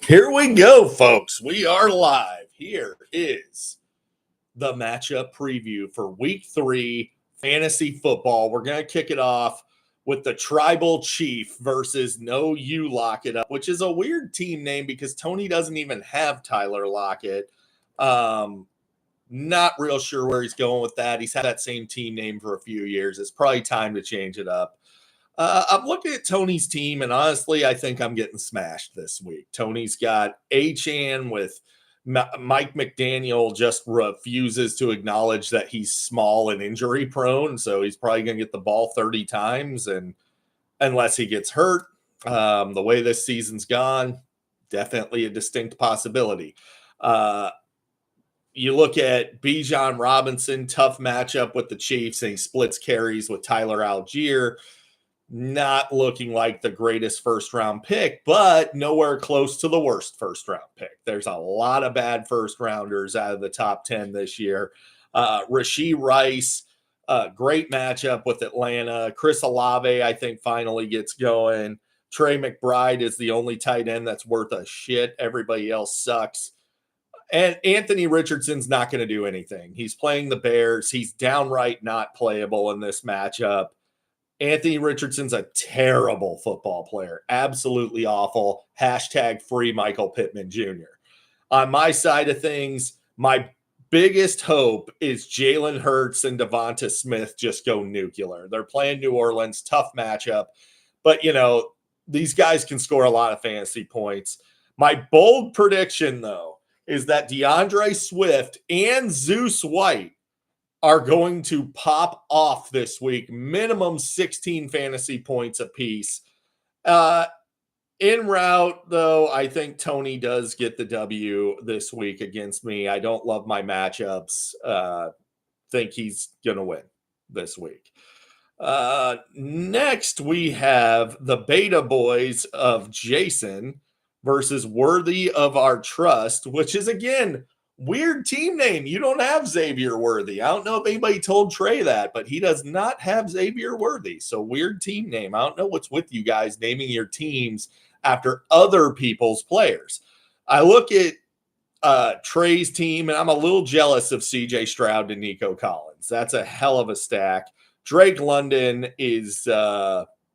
Here we go, folks. We are live. Here is the matchup preview for week 3 fantasy football. We're going to kick it off with the Tribal Chief versus No You Lock It Up, which is a weird team name because Tony doesn't even have Tyler Lockett. Not real sure where he's going with that. He's had that same team name for a few years. It's probably time to change it up. I'm looking at Tony's team, and honestly, I think I'm getting smashed this week. Tony's got Achane with Mike McDaniel just refuses to acknowledge that he's small and injury prone, so he's probably going to get the ball 30 times, and unless he gets hurt, the way this season's gone, definitely a distinct possibility. You look at Bijan Robinson, tough matchup with the Chiefs, and he splits carries with Tyler Algier. Not looking like the greatest first-round pick, but nowhere close to the worst first-round pick. There's a lot of bad first-rounders out of the top 10 this year. Rashee Rice, great matchup with Atlanta. Chris Olave, I think, finally gets going. Trey McBride is the only tight end that's worth a shit. Everybody else sucks. And Anthony Richardson's not going to do anything. He's playing the Bears. He's downright not playable in this matchup. Anthony Richardson's a terrible football player. Absolutely awful. Hashtag free Michael Pittman Jr. On my side of things, my biggest hope is Jalen Hurts and Devonta Smith just go nuclear. They're playing New Orleans, tough matchup. But, these guys can score a lot of fantasy points. My bold prediction, though, is that DeAndre Swift and Zeus White are going to pop off this week, minimum 16 fantasy points apiece. En route, though, I think Tony does get the W this week against me. I don't love my matchups. Think he's going to win this week. Next, we have the Beta Boys of Jason versus Worthy of Our Trust, which is, again, weird team name. You don't have Xavier Worthy. I don't know if anybody told Trey that, but he does not have Xavier Worthy. So weird team name. I don't know what's with you guys naming your teams after other people's players. I look at Trey's team, and I'm a little jealous of CJ Stroud and Nico Collins. That's a hell of a stack. Drake London is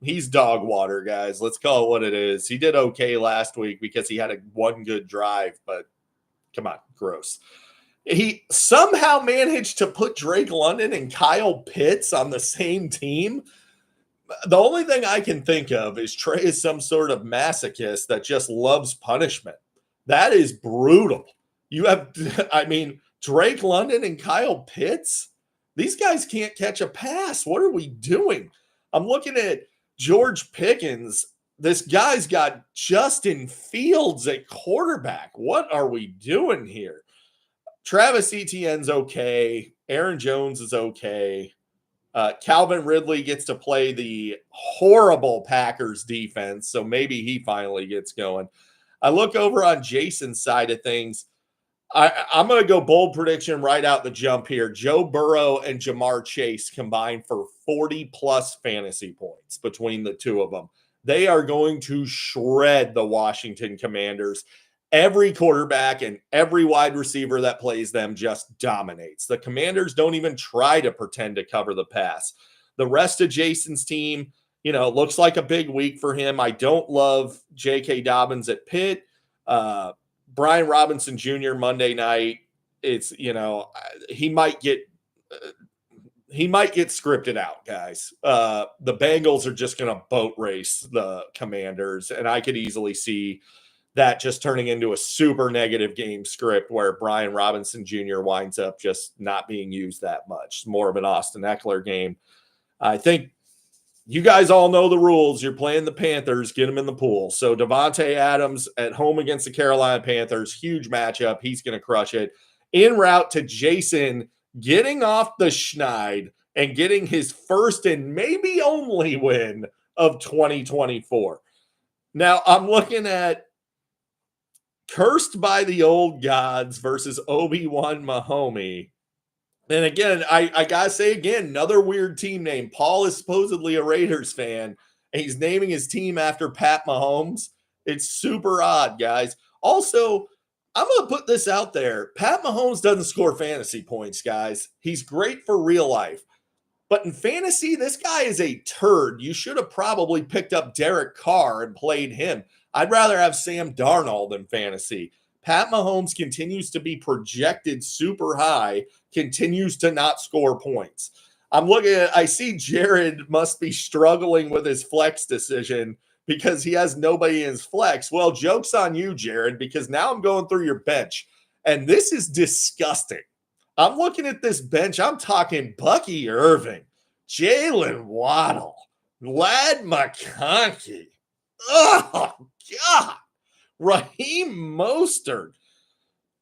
he's dog water, guys. Let's call it what it is. He did okay last week because he had one good drive, but come on, gross. He somehow managed to put Drake London and Kyle Pitts on the same team. The only thing I can think of is Trey is some sort of masochist that just loves punishment. That is brutal. You have, Drake London and Kyle Pitts? These guys can't catch a pass. What are we doing? I'm looking at George Pickens. This guy's got Justin Fields at quarterback. What are we doing here? Travis Etienne's okay. Aaron Jones is okay. Calvin Ridley gets to play the horrible Packers defense, so maybe he finally gets going. I look over on Jason's side of things. I'm going to go bold prediction right out the jump here. Joe Burrow and Jamar Chase combined for 40-plus fantasy points between the two of them. They are going to shred the Washington Commanders. Every quarterback and every wide receiver that plays them just dominates. The Commanders don't even try to pretend to cover the pass. The rest of Jason's team, looks like a big week for him. I don't love J.K. Dobbins at Pitt. Brian Robinson Jr. Monday night. It's, he might get scripted out, guys. The Bengals are just going to boat race the Commanders, and I could easily see that just turning into a super negative game script where Brian Robinson Jr. winds up just not being used that much. It's more of an Austin Eckler game. I think you guys all know the rules. You're playing the Panthers, get them in the pool. So Devontae Adams at home against the Carolina Panthers, huge matchup. He's going to crush it. En route to Jason getting off the schneid and getting his first and maybe only win of 2024. Now, I'm looking at Cursed by the Old Gods versus Obi-Wan Mahomey. And again, I got to say again, another weird team name. Paul is supposedly a Raiders fan, and he's naming his team after Pat Mahomes. It's super odd, guys. Also, I'm going to put this out there. Pat Mahomes doesn't score fantasy points, guys. He's great for real life. But in fantasy, this guy is a turd. You should have probably picked up Derek Carr and played him. I'd rather have Sam Darnold in fantasy. Pat Mahomes continues to be projected super high, continues to not score points. I see Jared must be struggling with his flex decision because he has nobody in his flex. Well, joke's on you, Jared, because now I'm going through your bench, and this is disgusting. I'm looking at this bench. I'm talking Bucky Irving, Jalen Waddle, Lad McConkey. Oh, God. Raheem Mostert,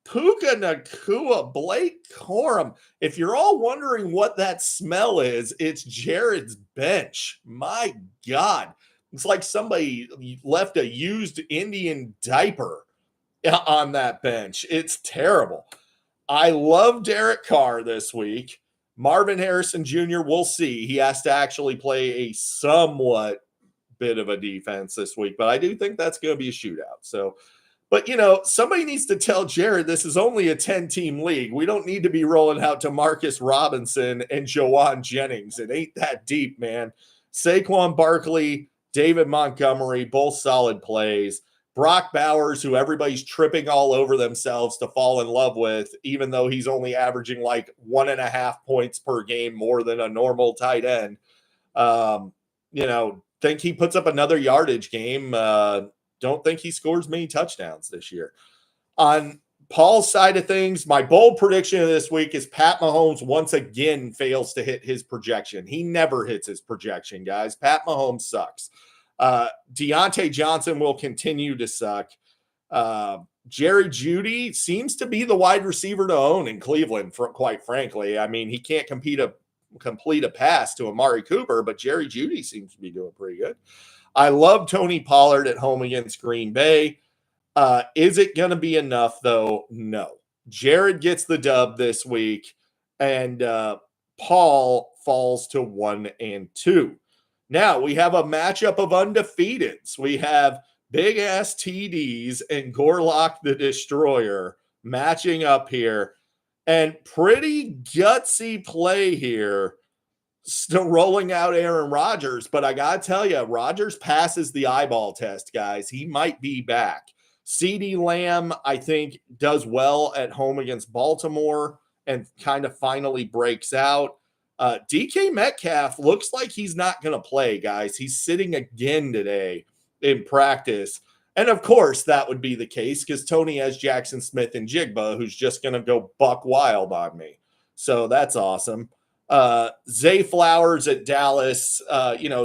Puka Nakua, Blake Corum. If you're all wondering what that smell is, it's Jared's bench. My God. It's like somebody left a used Indian diaper on that bench. It's terrible. I love Derek Carr this week. Marvin Harrison Jr., we'll see. He has to actually play a somewhat bit of a defense this week, but I do think that's going to be a shootout. So, but somebody needs to tell Jared this is only a 10-team league. We don't need to be rolling out to Marcus Robinson and Jawan Jennings. It ain't that deep, man. Saquon Barkley, David Montgomery, both solid plays. Brock Bowers, who everybody's tripping all over themselves to fall in love with, even though he's only averaging like 1.5 points per game more than a normal tight end. Think he puts up another yardage game. Don't think he scores many touchdowns this year. On Paul's side of things, my bold prediction of this week is Pat Mahomes once again fails to hit his projection. He never hits his projection, guys. Pat Mahomes sucks. Deontay Johnson will continue to suck. Jerry Jeudy seems to be the wide receiver to own in Cleveland, quite frankly. I mean, he can't complete a pass to Amari Cooper, but Jerry Jeudy seems to be doing pretty good. I love Tony Pollard at home against Green Bay. Is it going to be enough, though? No. Jared gets the dub this week, and Paul falls to 1-2. Now, we have a matchup of undefeateds. We have big-ass TDs and Gorlock the Destroyer matching up here. And pretty gutsy play here. Still rolling out Aaron Rodgers. But I got to tell you, Rodgers passes the eyeball test, guys. He might be back. CeeDee Lamb, I think, does well at home against Baltimore and kind of finally breaks out. DK Metcalf looks like he's not going to play, guys. He's sitting again today in practice. And, of course, that would be the case because Tony has Jackson Smith and Jigba, who's just going to go buck wild on me. So that's awesome. Zay Flowers at Dallas.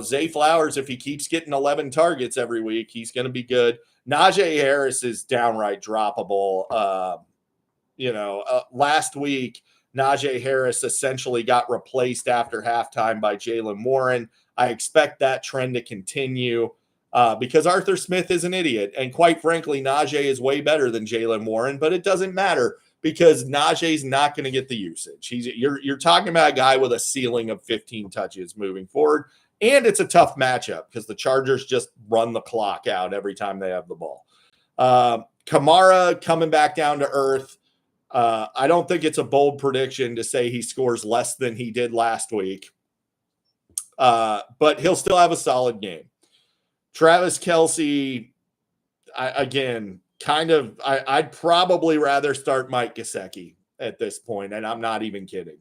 Zay Flowers, if he keeps getting 11 targets every week, he's going to be good. Najee Harris is downright droppable. Last week, Najee Harris essentially got replaced after halftime by Jaylen Warren. I expect that trend to continue because Arthur Smith is an idiot. And quite frankly, Najee is way better than Jaylen Warren, but it doesn't matter because Najee's not going to get the usage. You're talking about a guy with a ceiling of 15 touches moving forward. And it's a tough matchup because the Chargers just run the clock out every time they have the ball. Kamara coming back down to earth. I don't think it's a bold prediction to say he scores less than he did last week. But he'll still have a solid game. Travis Kelce, I'd probably rather start Mike Gesicki at this point, and I'm not even kidding.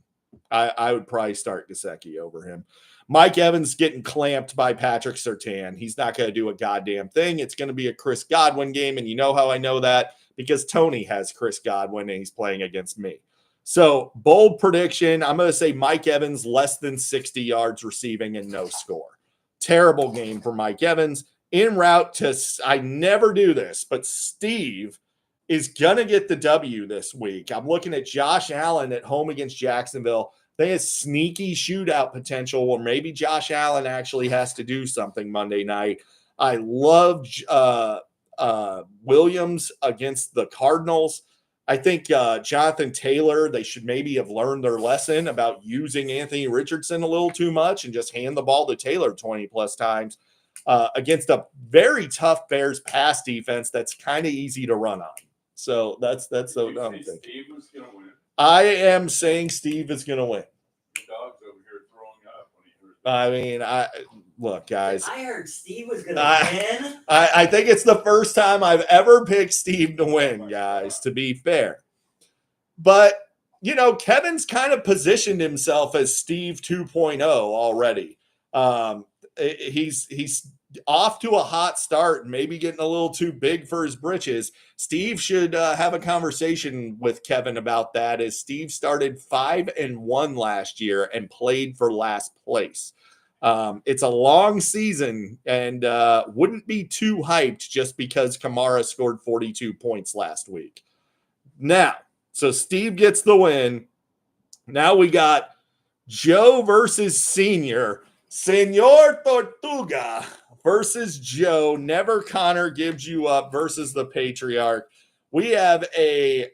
I would probably start Gesicki over him. Mike Evans getting clamped by Patrick Surtain. He's not going to do a goddamn thing. It's going to be a Chris Godwin game, and you know how I know that? Because Tony has Chris Godwin, and he's playing against me. So, bold prediction, I'm going to say Mike Evans less than 60 yards receiving and no score. Terrible game for Mike Evans. En route to, I never do this, but Steve is going to get the W this week. I'm looking at Josh Allen at home against Jacksonville. They have sneaky shootout potential where maybe Josh Allen actually has to do something Monday night. I love Williams against the Cardinals. I think Jonathan Taylor, they should maybe have learned their lesson about using Anthony Richardson a little too much and just hand the ball to Taylor 20 plus times. against a very tough Bears pass defense that's kind of easy to run on. So that's the thing. Steve was going to win. I am saying Steve is going to win. The dog's over here throwing up when he heard that. I mean, look, guys. I heard Steve was going to win. I think it's the first time I've ever picked Steve to win, guys, to be fair. But, Kevin's kind of positioned himself as Steve 2.0 already. He's off to a hot start and maybe getting a little too big for his britches. Steve should have a conversation with Kevin about that, as Steve started 5-1 last year and played for last place. It's a long season and wouldn't be too hyped just because Kamara scored 42 points last week. Now, so Steve gets the win. Now we got Joe versus Senior. Senor Tortuga versus Joe. Never Connor gives you up versus the Patriarch. We have a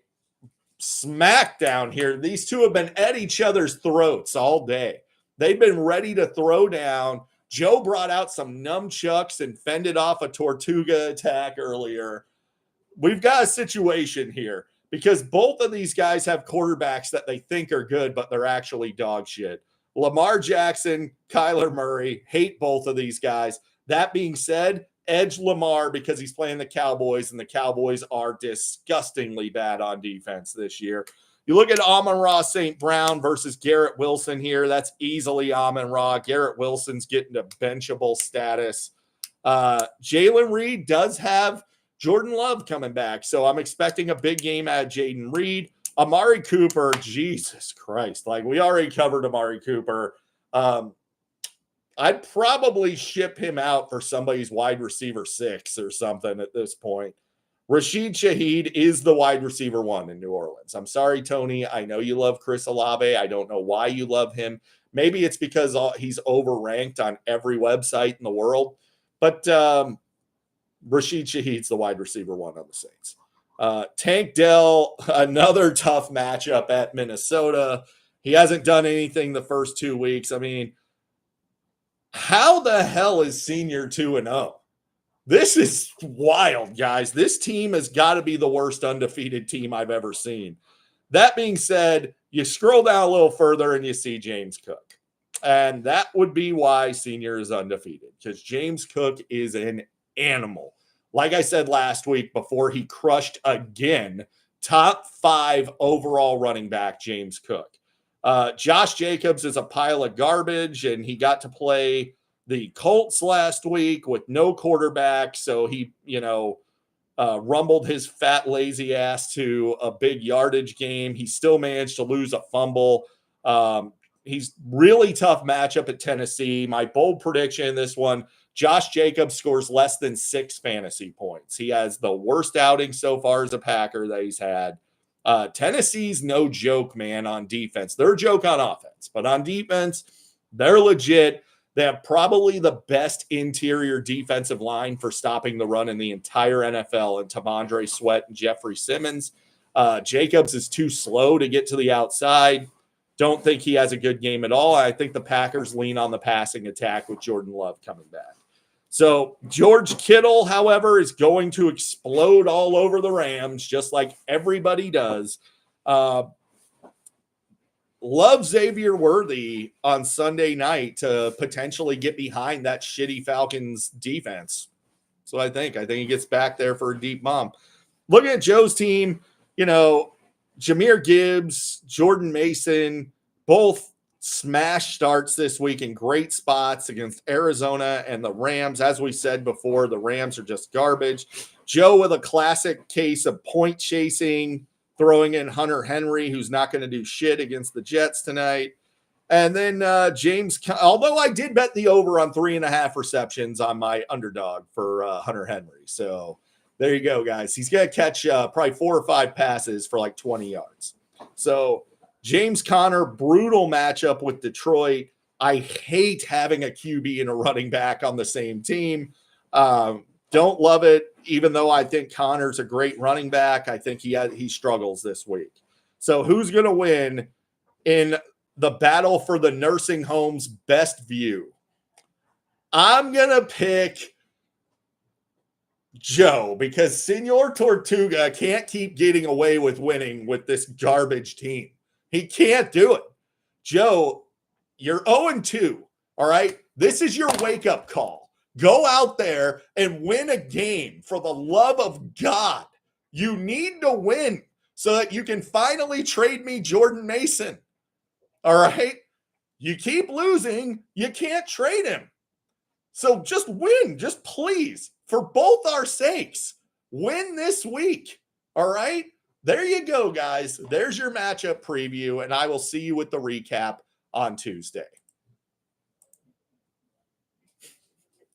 smackdown here. These two have been at each other's throats all day. They've been ready to throw down. Joe brought out some nunchucks and fended off a Tortuga attack earlier. We've got a situation here because both of these guys have quarterbacks that they think are good, but they're actually dog shit. Lamar Jackson, Kyler Murray, hate both of these guys. That being said, edge Lamar because he's playing the Cowboys, and the Cowboys are disgustingly bad on defense this year. You look at Amon-Ra St. Brown versus Garrett Wilson here. That's easily Amon-Ra. Garrett Wilson's getting to benchable status. Jalen Reed does have Jordan Love coming back, so I'm expecting a big game out of Jaden Reed. Amari Cooper, Jesus Christ. Like, we already covered Amari Cooper. I'd probably ship him out for somebody's wide receiver 6 or something at this point. Rashid Shaheed is the wide receiver 1 in New Orleans. I'm sorry, Tony. I know you love Chris Olave. I don't know why you love him. Maybe it's because he's overranked on every website in the world. But Rashid Shaheed's the wide receiver 1 on the Saints. Tank Dell, another tough matchup at Minnesota. He hasn't done anything the first 2 weeks. I mean, how the hell is Senior 2-0? This is wild, guys. This team has got to be the worst undefeated team I've ever seen. That being said, you scroll down a little further and you see James Cook. And that would be why Senior is undefeated, because James Cook is an animal. Like I said last week before he crushed again, top 5 overall running back James Cook. Josh Jacobs is a pile of garbage, and he got to play the Colts last week with no quarterback, so he, rumbled his fat, lazy ass to a big yardage game. He still managed to lose a fumble. He's really tough matchup at Tennessee. My bold prediction in this one, Josh Jacobs scores less than 6 fantasy points. He has the worst outing so far as a Packer that he's had. Tennessee's no joke, man, on defense. They're a joke on offense, but on defense, they're legit. They have probably the best interior defensive line for stopping the run in the entire NFL, and T'Vondre Sweat and Jeffrey Simmons. Jacobs is too slow to get to the outside. Don't think he has a good game at all. I think the Packers lean on the passing attack with Jordan Love coming back. So George Kittle, however, is going to explode all over the Rams, just like everybody does. Love Xavier Worthy on Sunday night to potentially get behind that shitty Falcons defense. So I think he gets back there for a deep bomb. Looking at Joe's team, Jahmyr Gibbs, Jordan Mason, both smash starts this week in great spots against Arizona and the Rams. As we said before, the Rams are just garbage. Joe with a classic case of point chasing, throwing in Hunter Henry, who's not going to do shit against the Jets tonight. And then James, although I did bet the over on 3.5 receptions on my underdog for Hunter Henry. So there you go, guys. He's going to catch probably 4 or 5 passes for like 20 yards. So James Conner, brutal matchup with Detroit. I hate having a QB and a running back on the same team. Don't love it, even though I think Conner's a great running back. I think he struggles this week. So who's going to win in the battle for the nursing home's best view? I'm going to pick Joe because Senor Tortuga can't keep getting away with winning with this garbage team. He can't do it. Joe, you're 0-2, all right? This is your wake-up call. Go out there and win a game for the love of God. You need to win so that you can finally trade me Jordan Mason, all right? You keep losing, you can't trade him. So just win, just please, for both our sakes, win this week. All right. There you go, guys. There's your matchup preview, and I will see you with the recap on Tuesday.